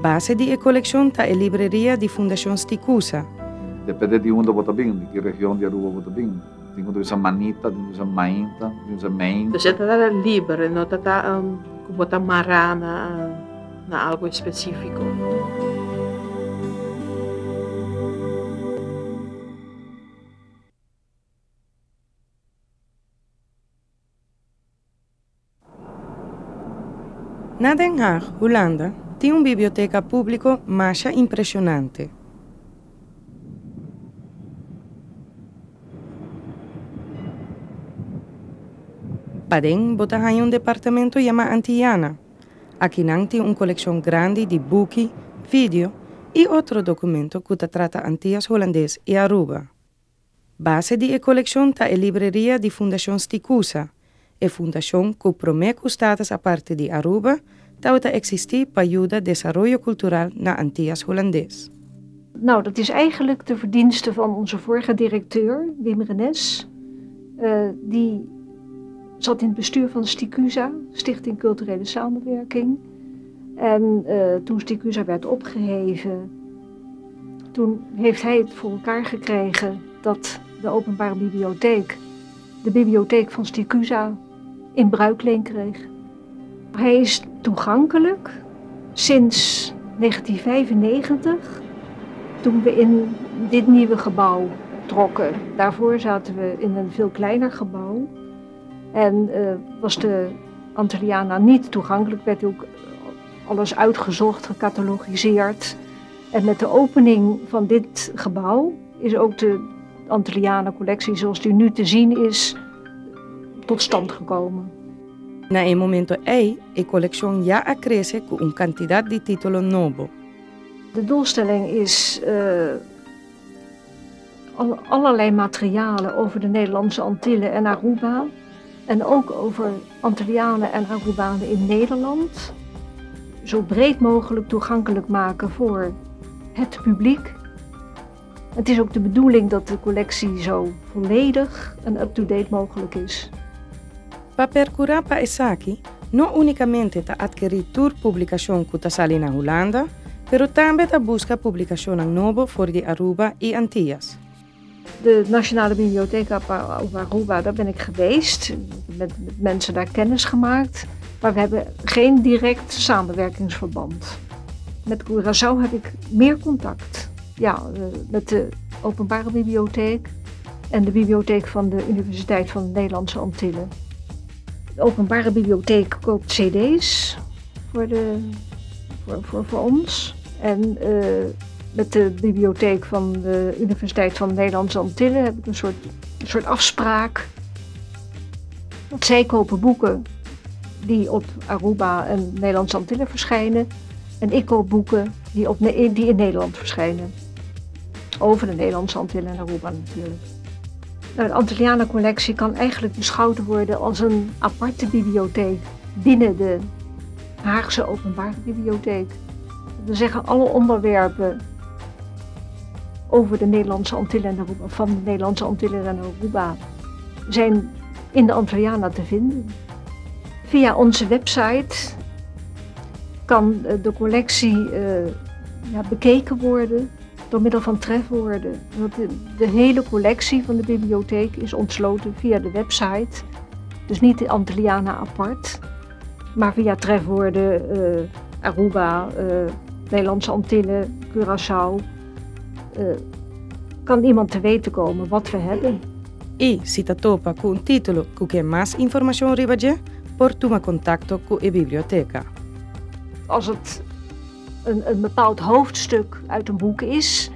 Base di collezione ta e libreria di Fundación Sticusa. Depende de onde bota bem, de que região de Aruba bota bem. Tem quando usa manita, tem usa mainta, tem usa main. Dus het is libre, no tata bota marana na algo específico. Na Den Haag, Holanda, tem biblioteca público mais impressionante. Padem bota aí departamento chama Antillana. Aqui não tem coleção grande de boeken, vídeo e outro documento que trata Antillas holandês e Aruba. Base de coleção tá a livraria de Fundación Sticusa, a fundação que promete status a parte de Aruba dat existir para ajudar desarrollo cultural na Antillas holandês. Nou, dat is eigenlijk de verdienste van onze vorige directeur, Wim Renes. Die zat in het bestuur van Sticusa, Stichting Culturele Samenwerking. En toen Sticusa werd opgeheven, toen heeft hij het voor elkaar gekregen dat de openbare bibliotheek de bibliotheek van Sticusa in bruikleen kreeg. Hij is toegankelijk sinds 1995, toen we in dit nieuwe gebouw trokken. Daarvoor zaten we in een veel kleiner gebouw. En was de Antillana niet toegankelijk, werd ook alles uitgezocht, gecatalogiseerd. En met de opening van dit gebouw is ook de Antillana collectie zoals die nu te zien is, tot stand gekomen. Na een momento a collection ja cresce con un cantidad di titolo novo. De doelstelling is allerlei materialen over de Nederlandse Antillen en Aruba. En ook over Antillianen en Arubanen in Nederland. Zo breed mogelijk toegankelijk maken voor het publiek. Het is ook de bedoeling dat de collectie zo volledig en up-to-date mogelijk is. Pa percurar pa Esaki, não unicamente ta adquirir tour publicação que ta sali na Holanda, pero também ta busca publicação novo voor de Aruba e Antillas. De Nationale Bibliotheek op Aruba, daar ben ik geweest, met mensen daar kennis gemaakt, maar we hebben geen direct samenwerkingsverband. Met Curaçao heb ik meer contact. Ja, met de Openbare Bibliotheek en de bibliotheek van de Universiteit van de Nederlandse Antillen. De Openbare Bibliotheek koopt cd's voor ons. En met de bibliotheek van de Universiteit van de Nederlandse Antillen heb ik een soort afspraak. Want zij kopen boeken die op Aruba en Nederlandse Antillen verschijnen. En ik koop boeken die in Nederland verschijnen. Over de Nederlandse Antillen en Aruba natuurlijk. Nou, de Antillana collectie kan eigenlijk beschouwd worden als een aparte bibliotheek binnen de Haagse Openbare Bibliotheek. We zeggen alle onderwerpen over de Nederlandse Antillen en Aruba, van de Nederlandse Antillen en Aruba, zijn in de Antillana te vinden. Via onze website kan de collectie bekeken worden door middel van trefwoorden. De hele collectie van de bibliotheek is ontsloten via de website. Dus niet de Antillana apart, maar via trefwoorden Aruba, Nederlandse Antillen, Curaçao. Kan iemand te weten komen wat we hebben. E se ta topa com un titolo cu que mais informação ribage, portuma contacto com a biblioteca. Als het een bepaald hoofdstuk uit een boek is,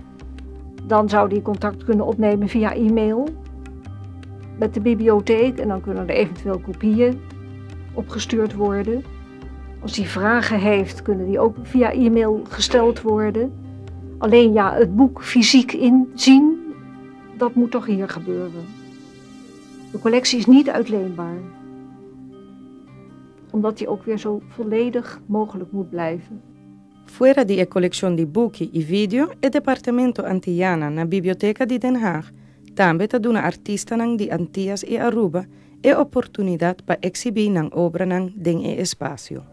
dan zou die contact kunnen opnemen via e-mail met de bibliotheek en dan kunnen er eventueel kopieën opgestuurd worden. Als hij vragen heeft, kunnen die ook via e-mail gesteld worden. Alleen ja, het boek fysiek inzien, dat moet toch hier gebeuren. De collectie is niet uitleenbaar, omdat die ook weer zo volledig mogelijk moet blijven. Fuera di collection di boeken e video, il Departamento Antillana na Biblioteca di Den Haag também ta duna artista nang di Antillas e Aruba e opportunidad pa exhibir nang obra nang den e espacio.